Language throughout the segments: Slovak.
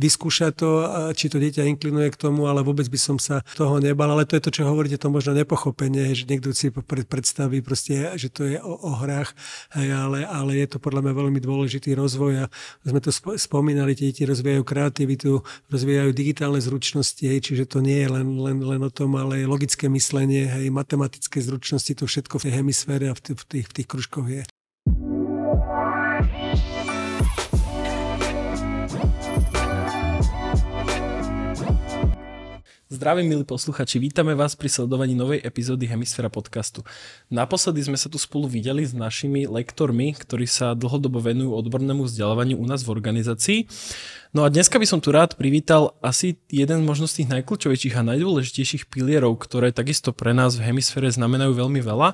vyskúšať to, či to dieťa inklinuje k tomu, ale vôbec by som sa toho nebal. Ale to je to, čo hovoríte, to možno nepochopenie, že niekto si predstaví proste, že to je o hrách, hej, ale je to podľa mňa veľmi dôležitý rozvoj a sme to spomínali, tie deti rozvíjajú kreativitu, rozvíjajú digitálne zručnosti, hej, čiže to nie je len o tom, ale logické myslenie, hej, matematické zručnosti, to všetko v tej hemisfére a v tých kružkoch je. Zdravím, milí posluchači, vítame vás pri sledovaní novej epizódy Hemisféra podcastu. Naposledy sme sa tu spolu videli s našimi lektormi, ktorí sa dlhodobo venujú odbornému vzdelávaniu u nás v organizácii. No a dneska by som tu rád privítal asi jeden možno z tých najkľúčovejších a najdôležitejších pilierov, ktoré takisto pre nás v Hemisfére znamenajú veľmi veľa.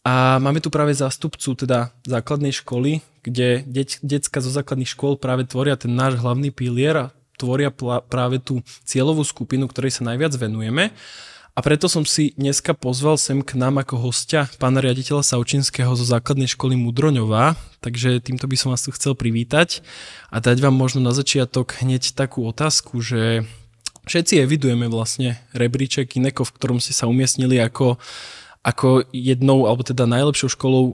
A máme tu práve zástupcu teda základnej školy, kde decka zo základných škôl práve tvoria ten náš hlavný pilier a tvoria práve tú cieľovú skupinu, ktorej sa najviac venujeme. A preto som si dneska pozval sem k nám ako hostia pána riaditeľa Saučinského zo základnej školy Mudroňová. Takže týmto by som vás tu chcel privítať a dať vám možno na začiatok hneď takú otázku, že všetci evidujeme vlastne rebríček INECO, v ktorom ste sa umiestnili ako jednou, alebo teda najlepšou školou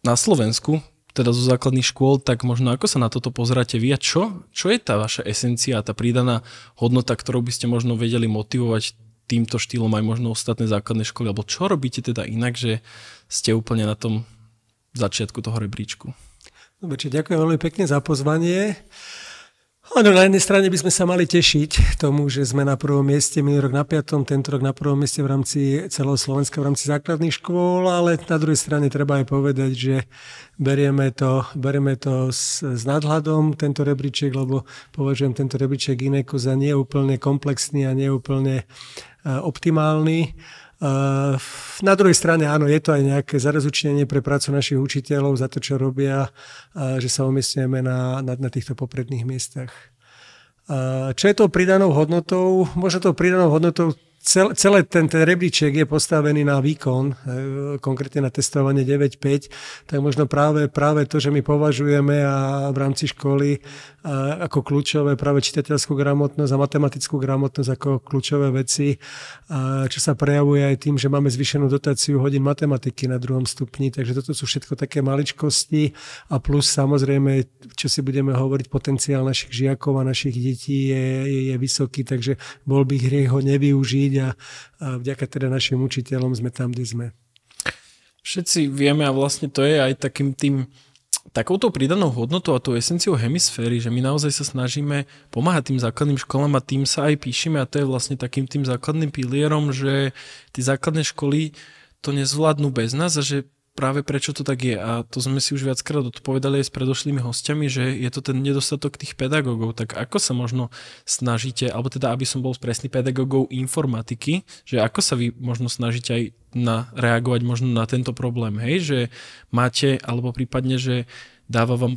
na Slovensku, teda zo základných škôl, tak možno ako sa na toto pozeráte vy a čo je tá vaša esencia, tá pridaná hodnota, ktorou by ste možno vedeli motivovať týmto štýlom aj možno ostatné základné školy, alebo čo robíte teda inak, že ste úplne na tom začiatku toho rebríčku? Dobre, ďakujem veľmi pekne za pozvanie. Áno, na jednej strane by sme sa mali tešiť tomu, že sme na prvom mieste, minulý rok na 5., tento rok na prvom mieste v rámci celého Slovenska, v rámci základných škôl, ale na druhej strane treba aj povedať, že berieme to s nadhľadom, tento rebríček, lebo považujem tento rebríček INECO za neúplne komplexný a neúplne optimálny. Na druhej strane áno, je to aj nejaké zarazúčnenie pre prácu našich učiteľov za to, čo robia, že sa umiestňujeme na týchto popredných miestach. Čo je tou pridanou hodnotou? Možno tou pridanou hodnotou celý ten rebríček je postavený na výkon, konkrétne na testovanie 9.5, tak možno práve to, že my považujeme a v rámci školy ako kľúčové práve čitateľskú gramotnosť a matematickú gramotnosť ako kľúčové veci, čo sa prejavuje aj tým, že máme zvýšenú dotáciu hodín matematiky na 2. stupni, takže toto sú všetko také maličkosti a plus samozrejme, čo si budeme hovoriť, potenciál našich žiakov a našich detí je vysoký, takže bol by hriech ho nevyužiť a vďaka teda našim učiteľom sme tam, kde sme. Všetci vieme a vlastne to je aj takouto pridanou hodnotou a tou esenciou hemisféry, že my naozaj sa snažíme pomáhať tým základným školám a tým sa aj píšeme a to je vlastne takým tým základným pilierom, že tie základné školy to nezvládnu bez nás a že práve prečo to tak je. A to sme si už viackrát odpovedali aj s predošlými hostiami, že je to ten nedostatok tých pedagógov. Tak ako sa možno snažíte, alebo teda, aby som bol presný, pedagógov informatiky, že ako sa vy možno snažíte aj reagovať možno na tento problém, hej? Že máte, alebo prípadne, že dáva vám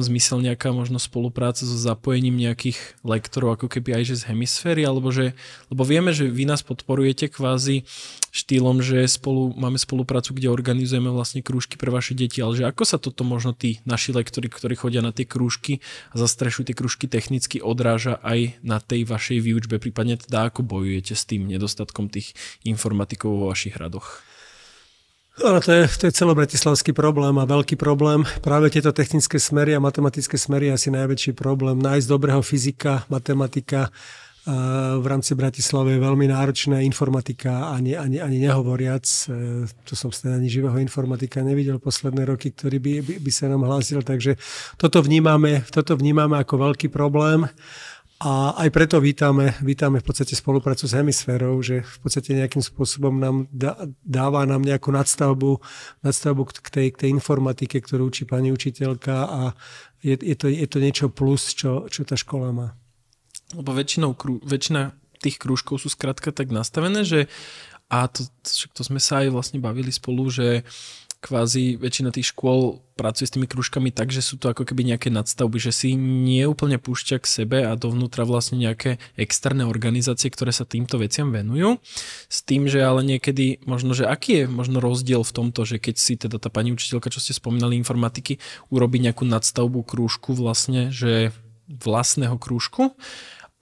zmysel nejaká možno spolupráca so zapojením nejakých lektorov, ako keby aj že z hemisféry, lebo vieme, že vy nás podporujete kvázi štýlom, že máme spoluprácu, kde organizujeme vlastne krúžky pre vaše deti, ale že ako sa toto možno tí naši lektori, ktorí chodia na tie krúžky a zastrešujú tie krúžky technicky, odráža aj na tej vašej výučbe, prípadne teda ako bojujete s tým nedostatkom tých informatikov vo vašich radoch? No, to je celobratislavský problém a veľký problém. Práve tieto technické smery a matematické smery je asi najväčší problém. Nájsť dobrého fyzika, matematika v rámci Bratislavy je veľmi náročná, informatika ani nehovoriac. Tu som snad ani živého informatika nevidel posledné roky, ktorý by sa nám hlásil. Takže toto vnímame ako veľký problém. A aj preto vítame v podstate spoluprácu s hemisférou, že v podstate nejakým spôsobom nám dáva nám nejakú nadstavbu k tej informatike, ktorú učí pani učiteľka a je to niečo plus, čo tá škola má. Lebo väčšina tých krúžkov sú skrátka tak nastavené, že a to sme sa aj vlastne bavili spolu, že kvázi väčšina tých škôl pracuje s tými krúžkami tak, že sú to ako keby nejaké nadstavby, že si nie úplne púšťa k sebe a dovnútra vlastne nejaké externé organizácie, ktoré sa týmto veciam venujú. S tým, že ale niekedy možno, že aký je možno rozdiel v tomto, že keď si teda tá pani učiteľka, čo ste spomínali informatiky, urobí nejakú nadstavbu krúžku vlastne, že vlastného krúžku,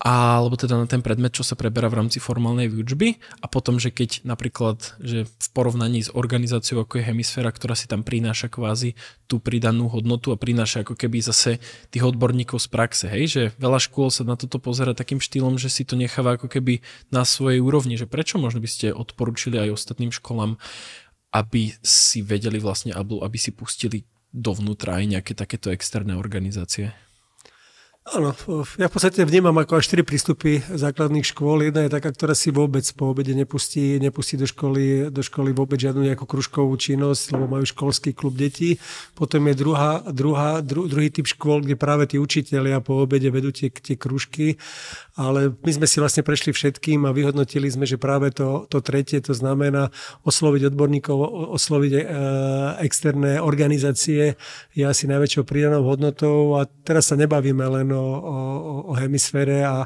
alebo teda na ten predmet, čo sa preberá v rámci formálnej výučby a potom, že keď napríklad, že v porovnaní s organizáciou ako je Hemisféra, ktorá si tam prináša kvázi tú pridanú hodnotu a prináša ako keby zase tých odborníkov z praxe, hej, že veľa škôl sa na toto pozerá takým štýlom, že si to necháva ako keby na svojej úrovni, že prečo možno by ste odporúčili aj ostatným školám, aby si vedeli vlastne, aby si pustili dovnútra aj nejaké takéto externé organizácie? Áno, ja v podstate vnímam ako až 4 prístupy základných škôl. Jedna je taká, ktorá si vôbec po obede nepustí do školy vôbec žiadnu nejakú kružkovú činnosť, lebo majú školský klub detí. Potom je druhý typ škôl, kde práve tí učitelia po obede vedú tie kružky. Ale my sme si vlastne prešli všetkým a vyhodnotili sme, že práve to tretie, to znamená osloviť odborníkov, osloviť externé organizácie, je asi najväčšou pridanou hodnotou. A teraz sa nebavíme len o Hemisfére a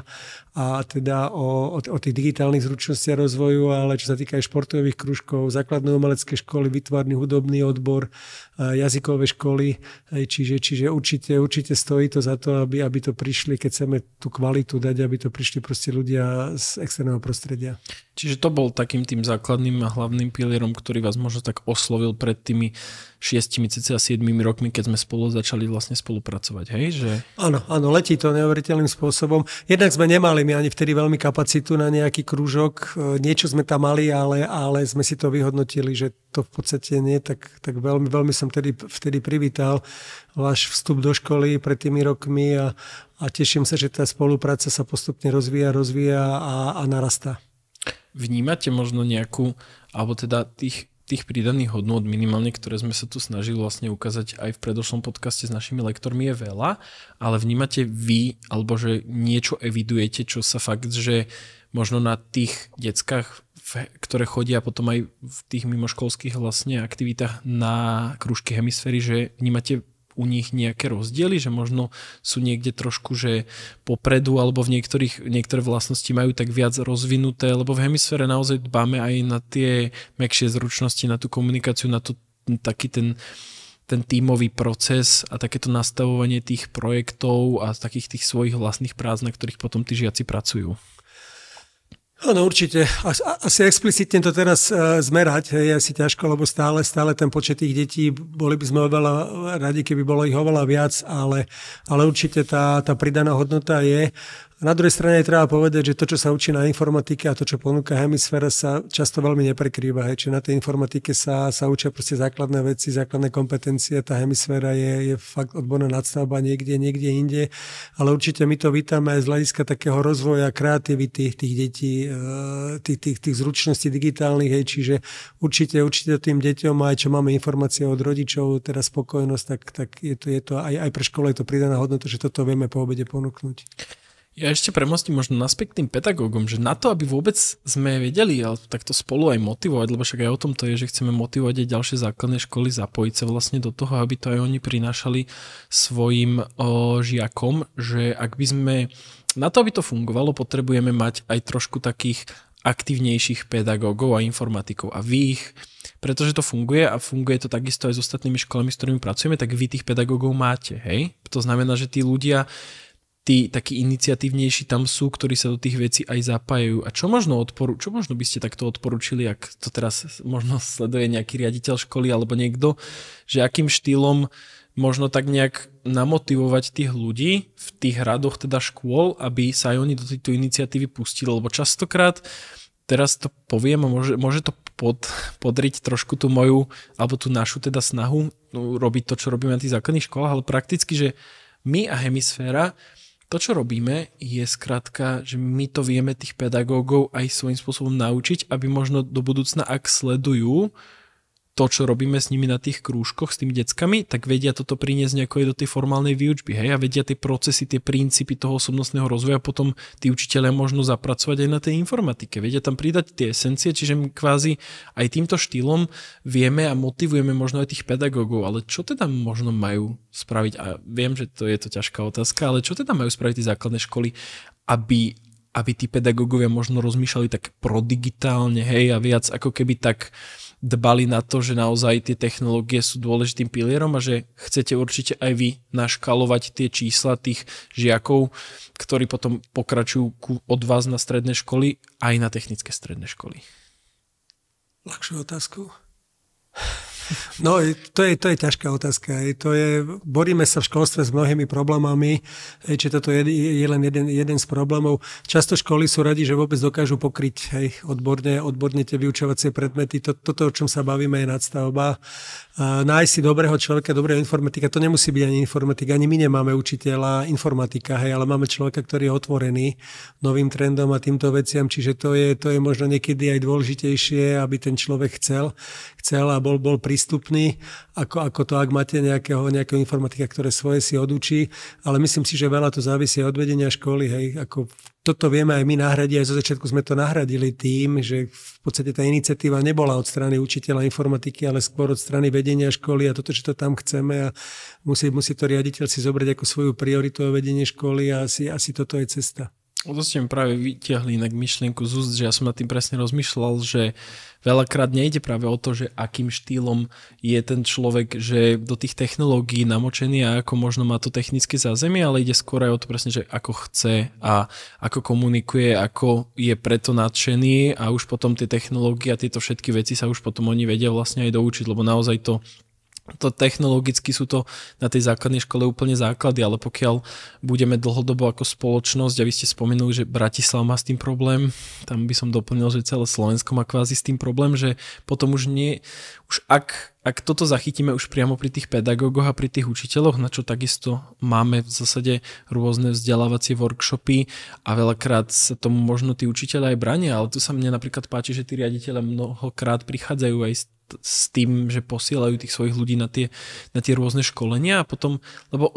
teda o tých digitálnych zručnostiach rozvoju, ale čo sa týka aj športových krúžkov, základné umelecké školy, výtvarný hudobný odbor, jazykové školy, čiže určite stojí to za to, aby to prišli, keď chceme tú kvalitu dať, aby to prišli proste ľudia z externého prostredia. Čiže to bol takým tým základným a hlavným pilierom, ktorý vás možno tak oslovil pred tými 6-7 rokmi, keď sme spolu začali vlastne spolupracovať, hej? Že... Áno, letí to neuveriteľným spôsobom. Jednak sme nemali my ani vtedy veľmi kapacitu na nejaký krúžok. Niečo sme tam mali, ale sme si to vyhodnotili, že to v podstate nie, tak veľmi som vtedy privítal váš vstup do školy pred tými rokmi a teším sa, že tá spolupráca sa postupne rozvíja a narastá. Vnímate možno nejakú, alebo teda tých pridaných hodnôt minimálne, ktoré sme sa tu snažili vlastne ukázať aj v predošlom podcaste s našimi lektormi je veľa, ale vnímate vy, alebo že niečo evidujete, čo sa fakt, že možno na tých deckách, ktoré chodia potom aj v tých mimoškolských vlastne aktivitách na krúžky Hemisféry, že vnímate u nich nejaké rozdiely, že možno sú niekde trošku, že popredu, alebo v niektoré vlastnosti majú tak viac rozvinuté, lebo v Hemisfére naozaj dbáme aj na tie mäkšie zručnosti, na tú komunikáciu, na to taký ten tímový proces a takéto nastavovanie tých projektov a takých tých svojich vlastných prác, na ktorých potom tí žiaci pracujú. Áno, určite. Asi explicitne to teraz zmerať je asi ťažko, lebo stále ten počet tých detí, boli by sme oveľa radi, keby bolo ich oveľa viac, ale určite tá pridaná hodnota je. Na druhej strane treba povedať, že to, čo sa učí na informatike a to, čo ponúka Hemisféra, sa často veľmi neprekrýva. Čiže na tej informatike sa učia proste základné veci, základné kompetencie. Tá Hemisféra je fakt odborná nadstavba niekde inde. Ale určite my to vítame aj z hľadiska takého rozvoja kreativity tých detí, tých zručností digitálnych. Čiže určite tým deťom, aj čo máme informácie od rodičov, teda spokojnosť, tak je to aj pre školu je to pridaná hodnota, že toto vieme po obede ponúknuť. Ja ešte premostím možno naspäť k tým pedagógom, že na to, aby vôbec sme vedeli ale takto spolu aj motivovať, lebo však aj o tom to je, že chceme motivovať aj ďalšie základné školy, zapojiť sa vlastne do toho, aby to aj oni prinášali svojim žiakom, že ak by sme, na to, aby to fungovalo, potrebujeme mať aj trošku takých aktívnejších pedagógov a informatikov a vy ich, pretože to funguje a funguje to takisto aj s ostatnými školami, s ktorými pracujeme, tak vy tých pedagógov máte, hej? To znamená, že tí ľudia tí takí iniciatívnejší tam sú, ktorí sa do tých vecí aj zapájajú. A čo možno by ste takto odporúčili, ak to teraz možno sleduje nejaký riaditeľ školy alebo niekto, že akým štýlom možno tak nejak namotivovať tých ľudí v tých radoch teda škôl, aby sa aj oni do tejto iniciatívy pustili, lebo častokrát teraz to poviem a môže to podriť trošku tú moju, alebo tú našu teda snahu robiť to, čo robíme na tých základných školách, ale prakticky, že my a Hemisféra to, čo robíme, je skrátka, že my to vieme tých pedagógov aj svojím spôsobom naučiť, aby možno do budúcna, ak sledujú to, čo robíme s nimi na tých krúžkoch, s tými deckami, tak vedia toto priniesť nejako aj do tej formálnej výučby, hej, a vedia tie procesy, tie princípy toho osobnostného rozvoja potom tí učitelia možno zapracovať aj na tej informatike, vedia tam pridať tie esencie, čiže my kvázi aj týmto štýlom vieme a motivujeme možno aj tých pedagógov, ale čo teda možno majú spraviť, a viem, že to je to ťažká otázka, ale čo teda majú spraviť tie základné školy, aby tí pedagógovia možno rozmýšľali tak prodigitálne, hej, a viac ako keby tak dbali na to, že naozaj tie technológie sú dôležitým pilierom a že chcete určite aj vy naškalovať tie čísla tých žiakov, ktorí potom pokračujú od vás na stredné školy aj na technické stredné školy. Ľahšiu otázku? No, to je ťažká otázka. Boríme sa v školstve s mnohými problémami, či toto je len jeden z problémov. Často školy sú radi, že vôbec dokážu pokryť odborne tie vyučovacie predmety. Toto, o čom sa bavíme, je nadstavba. Nájsť si dobrého človeka, dobrého informatika, to nemusí byť ani informatika, ani my nemáme učiteľa informatika, ale máme človeka, ktorý je otvorený novým trendom a týmto veciam, čiže to je možno niekedy aj dôležitejšie, aby ten človek chcel a bol prístupný, ako to, ak máte nejakého informatika, ktoré svoje si odučí, ale myslím si, že veľa to závisí od vedenia školy, ako toto vieme aj my nahradiť, aj zo začiatku sme to nahradili tým, že v podstate tá iniciatíva nebola od strany učiteľa informatiky, ale skôr od strany vedenia školy a toto, že to tam chceme a musí to riaditeľ si zobrať ako svoju prioritu a vedenie školy a asi toto je cesta. To ste mi práve vytiahli inak myšlienku z úst, že ja som nad tým presne rozmýšľal, že veľakrát nejde práve o to, že akým štýlom je ten človek, že do tých technológií namočený a ako možno má to technické zázemie, ale ide skôr aj o to presne, že ako chce a ako komunikuje, ako je preto nadšený a už potom tie technológie a tieto všetky veci sa už potom oni vedia vlastne aj doučiť, lebo naozaj to technologicky sú to na tej základnej škole úplne základy, ale pokiaľ budeme dlhodobo ako spoločnosť, a vy ste spomenuli, že Bratislava má s tým problém, tam by som doplnil, že celé Slovensko má kvázi s tým problém, že potom už ak toto zachytíme už priamo pri tých pedagógoch a pri tých učiteľoch, na čo takisto máme v zásade rôzne vzdelávacie workshopy a veľakrát sa tomu možno tí učiteľe aj brania, ale tu sa mne napríklad páči, že tí riaditeľe mnohokrát prichádzajú aj s tým, že posielajú tých svojich ľudí na tie rôzne školenia a potom, lebo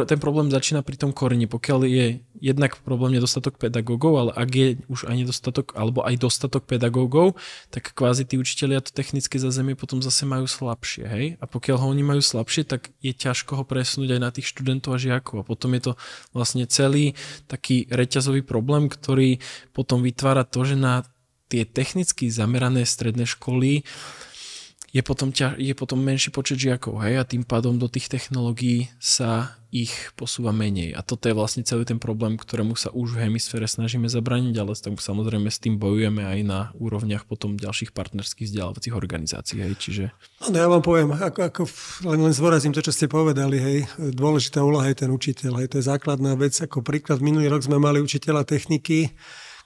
ten problém začína pri tom koreni, pokiaľ je jednak problém nedostatok pedagógov, ale ak je už aj nedostatok, alebo aj dostatok pedagógov, tak kvázi tí učitelia to technické zázemie potom zase majú slabšie, hej? A pokiaľ ho oni majú slabšie, tak je ťažko ho presunúť aj na tých študentov a žiakov a potom je to vlastne celý taký reťazový problém, ktorý potom vytvára to, že na tie technicky zamerané stredné školy je potom menší počet žiakov, hej, a tým pádom do tých technológií sa ich posúva menej. A toto je vlastne celý ten problém, ktorému sa už v hemisfére snažíme zabrániť, ale samozrejme s tým bojujeme aj na úrovniach potom ďalších partnerských vzdelávacích organizácií, hej, čiže... No ja vám poviem, len zvorazím to, čo ste povedali, hej, dôležitá úloha je ten učiteľ, hej, to je základná vec, ako príklad minulý rok sme mali učiteľa techniky,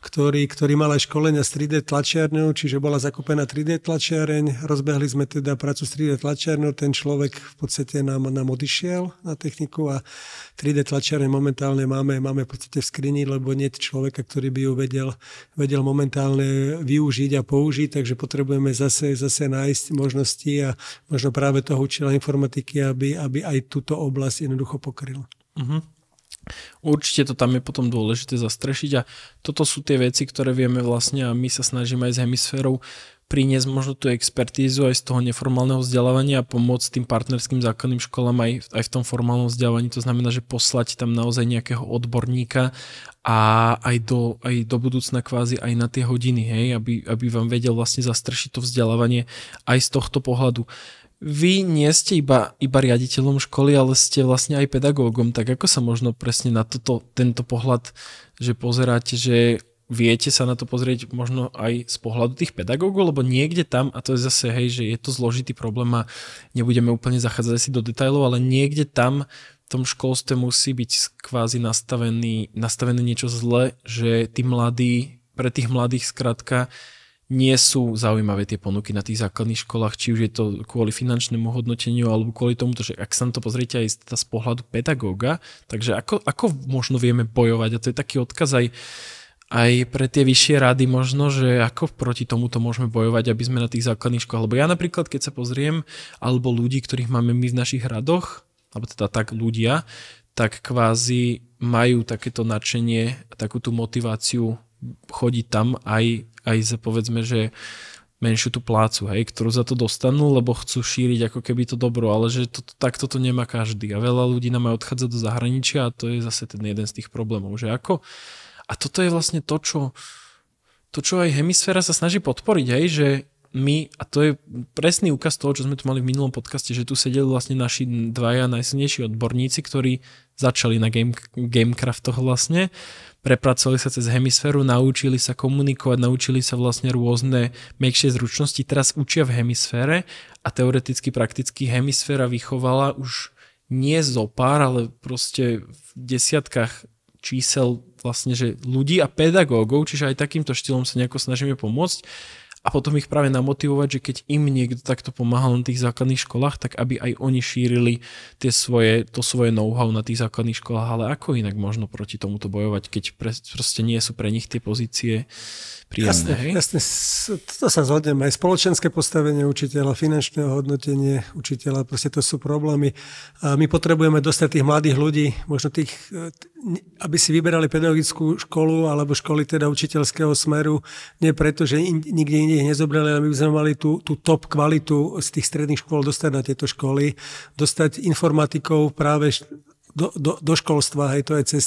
ktorý mal aj školenia s 3D tlačiarňou, čiže bola zakúpená 3D tlačiareň, rozbehli sme teda prácu s 3D tlačiarňou, ten človek v podstate nám odišiel na techniku a 3D tlačiareň momentálne máme v podstate v skrini, lebo nie je človeka, ktorý by ju vedel momentálne využiť a použiť, takže potrebujeme zase nájsť možnosti a možno práve toho učiteľa informatiky, aby aj túto oblasť jednoducho pokryl. Uh-huh. Určite to tam je potom dôležité zastrešiť a toto sú tie veci, ktoré vieme vlastne a my sa snažíme aj s hemisférou priniesť možno tú expertízu aj z toho neformálneho vzdelávania a pomôcť tým partnerským základným školám aj v tom formálnom vzdelávaní. To znamená, že poslať tam naozaj nejakého odborníka a aj do budúcna kvázi aj na tie hodiny, hej, aby vám vedel vlastne zastrešiť to vzdelávanie aj z tohto pohľadu. Vy nie ste iba riaditeľom školy, ale ste vlastne aj pedagógom, tak ako sa možno presne na tento pohľad, že pozeráte, že viete sa na to pozrieť možno aj z pohľadu tých pedagógov, lebo niekde tam, a to je zase, hej, že je to zložitý problém a nebudeme úplne zachádzať asi do detailov, ale niekde tam v tom školstve musí byť kvázi nastavené niečo zle, že pre tých mladých skrátka nie sú zaujímavé tie ponuky na tých základných školách, či už je to kvôli finančnému hodnoteniu alebo kvôli tomu, že ak sa na to pozriete aj z pohľadu pedagóga, takže ako možno vieme bojovať, a to je taký odkaz aj aj pre tie vyššie rady možno, že ako proti tomuto môžeme bojovať, aby sme na tých základných školách. Lebo ja napríklad, keď sa pozriem, alebo ľudí, ktorých máme my v našich radoch, alebo teda tak ľudia, tak kvázi majú takéto nadšenie, takú tú motiváciu chodiť tam aj za povedzme, že menšiu tú plácu, hej, ktorú za to dostanú, lebo chcú šíriť ako keby to dobro, ale že takto to nemá každý. A veľa ľudí nám aj odchádza do zahraničia a to je zase ten jeden z tých problémov, že ako. A toto je vlastne to, čo aj Hemisféra sa snaží podporiť, hej, že my, a to je presný úkaz toho, čo sme tu mali v minulom podcaste, že tu sedeli vlastne naši dvaja najsilnejší odborníci, ktorí začali na Gamecraftoch vlastne, prepracovali sa cez Hemisféru, naučili sa komunikovať, naučili sa vlastne rôzne mäkšie zručnosti, teraz učia v Hemisfére a teoreticky, prakticky Hemisféra vychovala už nie zo pár, ale proste v desiatkách čísel vlastne, že ľudí a pedagógov, čiže aj takýmto štýlom sa nejako snažíme pomôcť. A potom ich práve namotivovať, že keď im niekto takto pomáhal na tých základných školách, tak aby aj oni šírili to svoje know-how na tých základných školách. Ale ako inak možno proti tomuto bojovať, keď proste nie sú pre nich tie pozície príjemné? Jasne, to sa zhodneme. Aj spoločenské postavenie učiteľa, finančné hodnotenie učiteľa, proste to sú problémy. A my potrebujeme dostať tých mladých ľudí, možno tých, aby si vyberali pedagogickú školu alebo školy teda učiteľského smeru, nie preto, že nikde inde ich nezobrali, ale my by sme mali tú top kvalitu z tých stredných škôl dostať na tieto školy, dostať informatikov práve do školstva, hej, to je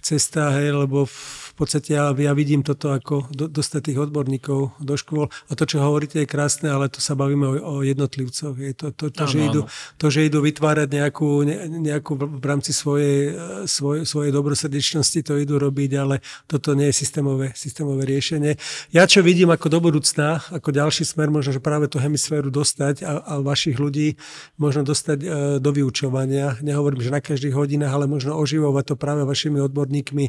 cesta, hej, lebo v podstate ja vidím toto ako dostať tých odborníkov do škôl. A to, čo hovoríte, je krásne, ale to sa bavíme o jednotlivcoch. Je to, že idú vytvárať nejakú v rámci svojej dobrosrdečnosti, to idú robiť, ale toto nie je systémové riešenie. Ja čo vidím ako do budúcna, ako ďalší smer, možno, že práve tú Hemisféru dostať a vašich ľudí možno dostať do vyučovania. Nehovorím, že na každých hodinách, ale možno oživovať to práve vašimi odborníkmi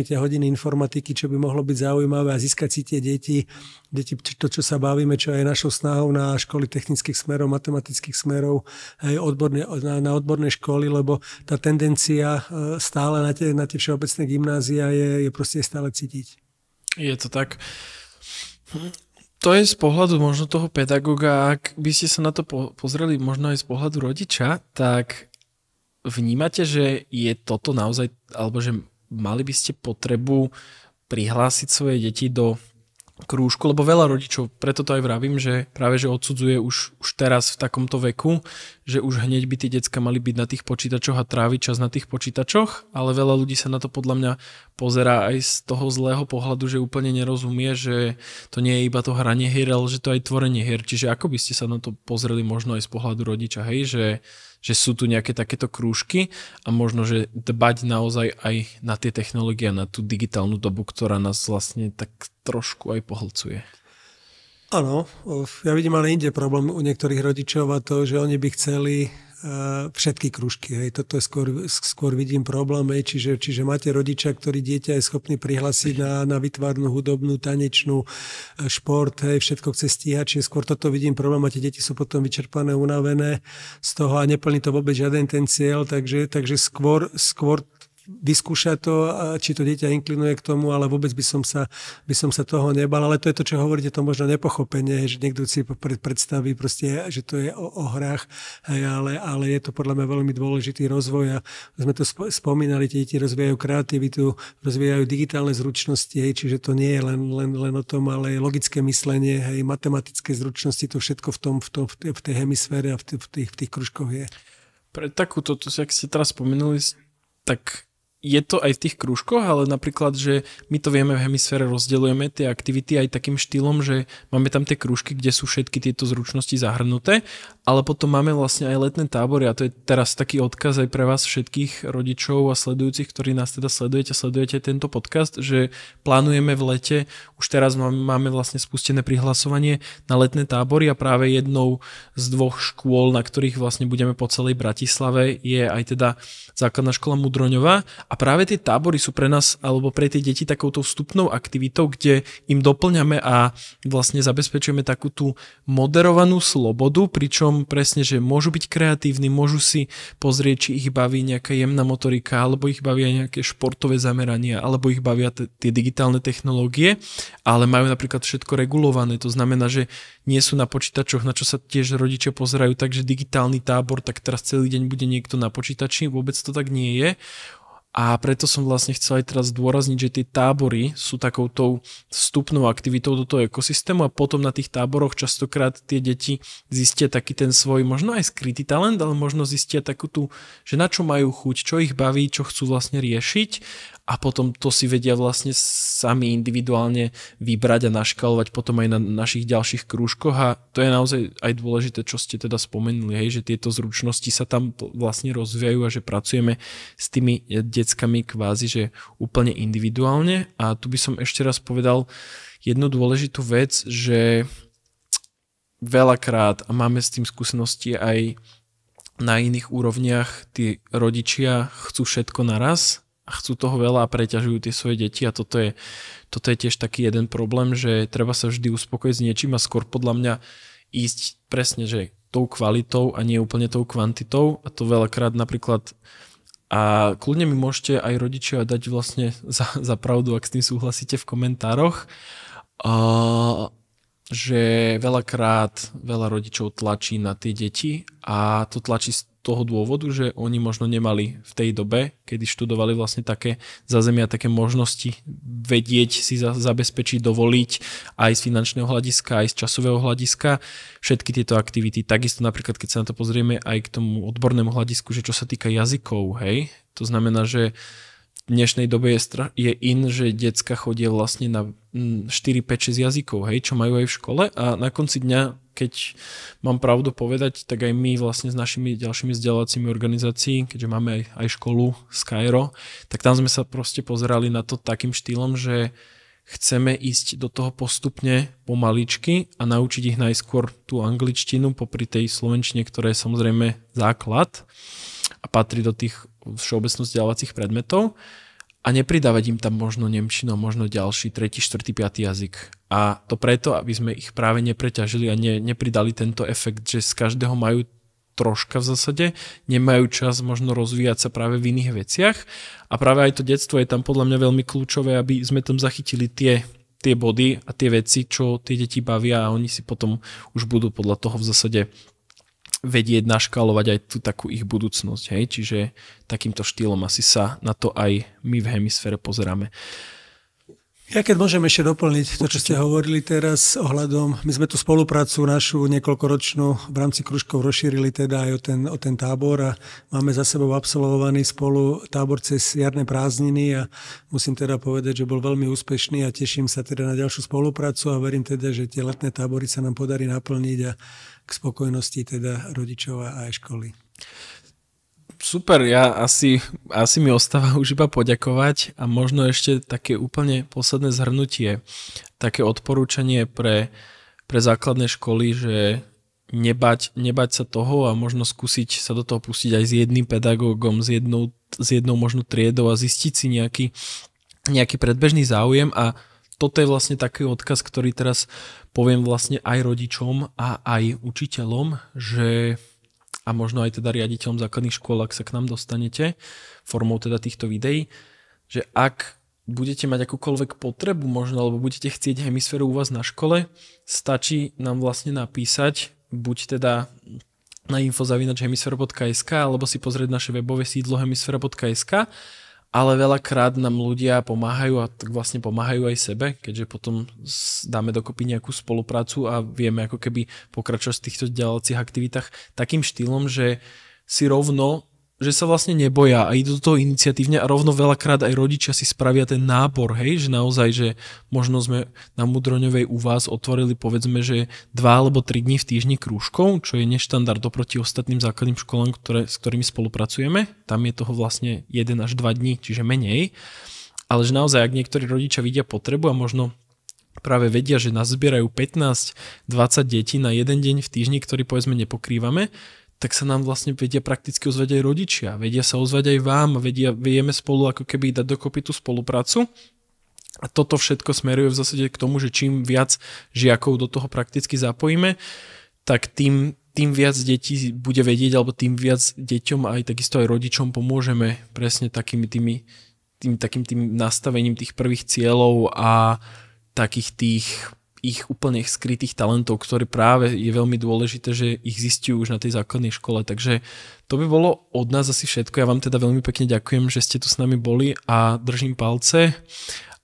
tie hodiny informatiky, čo by mohlo byť zaujímavé a získať si tie deti, to, čo sa bavíme, čo je našou snahou na školy technických smerov, matematických smerov, aj na odborné školy, lebo tá tendencia stále na tie všeobecné gymnázia je proste stále cítiť. Je to tak. To je z pohľadu možno toho pedagóga, ak by ste sa na to pozreli možno aj z pohľadu rodiča, tak vnímate, že je toto naozaj, alebo že mali by ste potrebu prihlásiť svoje deti do krúžku, lebo veľa rodičov, preto to aj vravím, že práve že odsudzuje už teraz v takomto veku, že už hneď by tie decka mali byť na tých počítačoch a tráviť čas na tých počítačoch, ale veľa ľudí sa na to podľa mňa pozerá aj z toho zlého pohľadu, že úplne nerozumie, že to nie je iba to hranie hier, ale že to aj tvorenie hier. Čiže ako by ste sa na to pozreli možno aj z pohľadu rodiča, hej, že sú tu nejaké takéto krúžky a možno, že dbať naozaj aj na tie technológie, na tú digitálnu dobu, ktorá nás vlastne tak trošku aj pohlcuje. Áno, ja vidím ale inde problém u niektorých rodičov a to, že oni by chceli všetky krúžky. Hej. Toto je skôr vidím problém, čiže máte rodiča, ktorý dieťa je schopný prihlásiť na vytvarnú, hudobnú, tanečnú, šport, hej, všetko chce stíhať, čiže skôr toto vidím problém a tie deti sú potom vyčerpané, unavené z toho a neplní to vôbec žiaden ten cieľ, takže skôr vyskúšať to, či to dieťa inklinuje k tomu, ale vôbec by som sa toho nebal. Ale to je to, čo hovoríte, to možno nepochopenie, že niekto si predstaví proste, že to je o hrách, hej, ale je to podľa mňa veľmi dôležitý rozvoj a sme to spomínali, tie deti rozvíjajú kreativitu, rozvíjajú digitálne zručnosti, hej, čiže to nie je len o tom, ale logické myslenie, hej, matematické zručnosti, to všetko v tej hemisfére a v tých kružkoch je. Pre takúto, ak ste teraz spomenuli, tak je to aj v tých krúžkoch, ale napríklad, že my to vieme v Hemisfére, rozdeľujeme tie aktivity aj takým štýlom, že máme tam tie krúžky, kde sú všetky tieto zručnosti zahrnuté, ale potom máme vlastne aj letné tábory a to je teraz taký odkaz aj pre vás všetkých rodičov a sledujúcich, ktorí nás teda sledujete tento podcast, že plánujeme v lete, už teraz máme vlastne spustené prihlasovanie na letné tábory a práve jednou z 2 škôl, na ktorých vlastne budeme po celej Bratislave, je aj teda základná škola Mudroňová a A práve tie tábory sú pre nás alebo pre tie deti takouto vstupnou aktivitou, kde im doplňame a vlastne zabezpečujeme takú tú moderovanú slobodu, pričom presne, že môžu byť kreatívni, môžu si pozrieť, či ich baví nejaká jemná motorika, alebo ich bavia nejaké športové zamerania, alebo ich bavia tie digitálne technológie, ale majú napríklad všetko regulované. To znamená, že nie sú na počítačoch, na čo sa tiež rodičia pozerajú, takže digitálny tábor, tak teraz celý deň bude niekto na počítači, vôbec to tak nie je. A preto som vlastne chcel aj teraz zdôrazniť, že tie tábory sú takoutou vstupnou aktivitou do toho ekosystému a potom na tých táboroch častokrát tie deti zistia taký ten svoj možno aj skrytý talent, ale možno zistia takú tú, že na čo majú chuť, čo ich baví, čo chcú vlastne riešiť a potom to si vedia vlastne sami individuálne vybrať a naškalovať potom aj na našich ďalších krúžkoch a to je naozaj aj dôležité, čo ste teda spomenuli, hej, že tieto zručnosti sa tam vlastne rozvíjajú a že pracujeme s tými deckami kvázi, že úplne individuálne a tu by som ešte raz povedal jednu dôležitú vec, že veľakrát a máme s tým skúsenosti aj na iných úrovniach, tí rodičia chcú všetko naraz a chcú toho veľa a preťažujú tie svoje deti a toto je tiež taký jeden problém, že treba sa vždy uspokojiť s niečím a skôr podľa mňa ísť presne, že tou kvalitou a nie úplne tou kvantitou a to veľakrát napríklad a kľudne mi môžete aj rodičia dať vlastne za pravdu, ak s tým súhlasíte v komentároch, že veľakrát veľa rodičov tlačí na tie deti a to tlačí z toho dôvodu, že oni možno nemali v tej dobe, kedy študovali vlastne také zázemia, také možnosti vedieť si zabezpečiť, dovoliť aj z finančného hľadiska, aj z časového hľadiska všetky tieto aktivity. Takisto napríklad, keď sa na to pozrieme aj k tomu odbornému hľadisku, že čo sa týka jazykov, hej, to znamená, že v dnešnej dobe je in, že decka chodia vlastne na 4, 5, 6 jazykov, hej, čo majú aj v škole a na konci dňa, keď mám pravdu povedať, tak aj my vlastne s našimi ďalšími vzdelávacími organizácií, keďže máme aj školu Skyro, tak tam sme sa proste pozerali na to takým štýlom, že chceme ísť do toho postupne pomaličky a naučiť ich najskôr tú angličtinu popri tej slovenčine, ktorá je samozrejme základ a patrí do tých všeobecno vzdelávacích predmetov a nepridávať im tam možno nemčinu, možno ďalší, 3., 4., 5. jazyk. A to preto, aby sme ich práve nepreťažili a nepridali tento efekt, že z každého majú troška v zásade, nemajú čas možno rozvíjať sa práve v iných veciach a práve aj to detstvo je tam podľa mňa veľmi kľúčové, aby sme tam zachytili tie body a tie veci, čo tie deti bavia a oni si potom už budú podľa toho v zásade vedieť naškalovať aj tú takú ich budúcnosť. Hej? Čiže takýmto štýlom asi sa na to aj my v Hemisfére pozeráme. Ja keď môžem ešte doplniť to, čo ste hovorili teraz ohľadom, my sme tú spoluprácu našu niekoľkoročnú v rámci kružkov rozšírili teda aj o ten tábor a máme za sebou absolvovaný spolu tábor cez jarné prázdniny a musím teda povedať, že bol veľmi úspešný a teším sa teda na ďalšiu spoluprácu a verím teda, že tie letné tábory sa nám podarí naplniť a k spokojnosti teda rodičov a aj školy. Super, ja asi mi ostáva už iba poďakovať a možno ešte také úplne posledné zhrnutie, také odporúčanie pre základné školy, že nebať sa toho a možno skúsiť sa do toho pustiť aj s jedným pedagógom, s jednou možno triedou a zistiť si nejaký predbežný záujem a toto je vlastne taký odkaz, ktorý teraz poviem vlastne aj rodičom a aj učiteľom, že a možno aj teda riaditeľom základných škôl, ak sa k nám dostanete formou teda týchto videí, že ak budete mať akúkoľvek potrebu možno, alebo budete chcieť Hemisféru u vás na škole, stačí nám vlastne napísať, buď teda na info@hemisfera.sk alebo si pozrieť naše webové sídlo hemisfera.sk, ale veľakrát nám ľudia pomáhajú a tak vlastne pomáhajú aj sebe, keďže potom dáme dokopy nejakú spoluprácu a vieme ako keby pokračovať v týchto vzdelávacích aktivitách takým štýlom, že si rovno, že sa vlastne neboja a idú do toho iniciatívne a rovno veľakrát aj rodičia si spravia ten nábor, hej, že naozaj, že možno sme na Mudroňovej u vás otvorili povedzme, že 2 alebo 3 dní v týždni krúžkov, čo je neštandard oproti ostatným základným školám, s ktorými spolupracujeme. Tam je toho vlastne 1 až 2 dní, čiže menej. Ale že naozaj, ak niektorí rodičia vidia potrebu a možno práve vedia, že nás zbierajú 15-20 detí na jeden deň v týždni, ktorý povedzme nepokrývame, tak sa nám vlastne vedia prakticky ozvať aj rodičia, vedia sa ozvať aj vám, vieme spolu ako keby dať dokopy tú spoluprácu. A toto všetko smeruje v zásade k tomu, že čím viac žiakov do toho prakticky zapojíme, tak tým viac detí bude vedieť, alebo tým viac deťom aj takisto aj rodičom pomôžeme presne takým tým nastavením tých prvých cieľov a takých tých ich úplne skrytých talentov, ktoré práve je veľmi dôležité, že ich zistujú už na tej základnej škole. Takže to by bolo od nás asi všetko. Ja vám teda veľmi pekne ďakujem, že ste tu s nami boli a držím palce,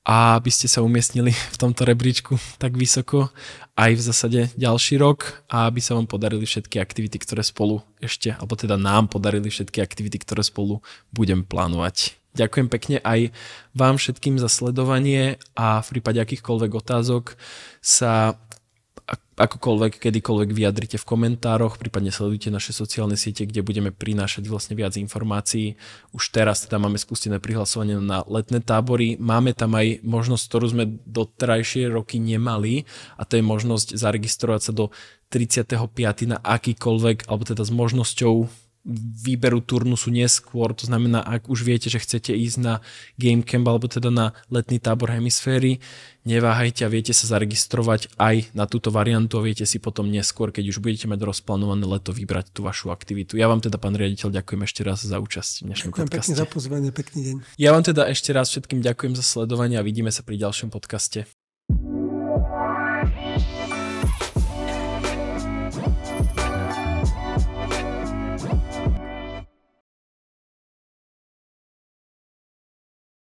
a aby ste sa umiestnili v tomto rebríčku tak vysoko aj v zásade ďalší rok a aby sa vám podarili všetky aktivity, ktoré spolu ešte, alebo teda nám podarili všetky aktivity, ktoré spolu budem plánovať. Ďakujem pekne aj vám všetkým za sledovanie a v prípade akýchkoľvek otázok sa akokoľvek, kedykoľvek vyjadrite v komentároch, prípadne sledujte naše sociálne siete, kde budeme prinášať vlastne viac informácií. Už teraz teda máme spustené prihlasovanie na letné tábory. Máme tam aj možnosť, ktorú sme doterajšie roky nemali, a to je možnosť zaregistrovať sa do 35. na akýkoľvek, alebo teda s možnosťou výberu turnusu neskôr, to znamená, ak už viete, že chcete ísť na Game Camp alebo teda na letný tábor Hemisféry, neváhajte a viete sa zaregistrovať aj na túto variantu a viete si potom neskôr, keď už budete mať rozplánované leto, vybrať tú vašu aktivitu. Ja vám teda, pán riaditeľ, ďakujem ešte raz za účasť v dnešnom podcaste. Pekne za pozvanie, pekný deň. Ja vám teda ešte raz všetkým ďakujem za sledovanie a vidíme sa pri ďalšom podcaste.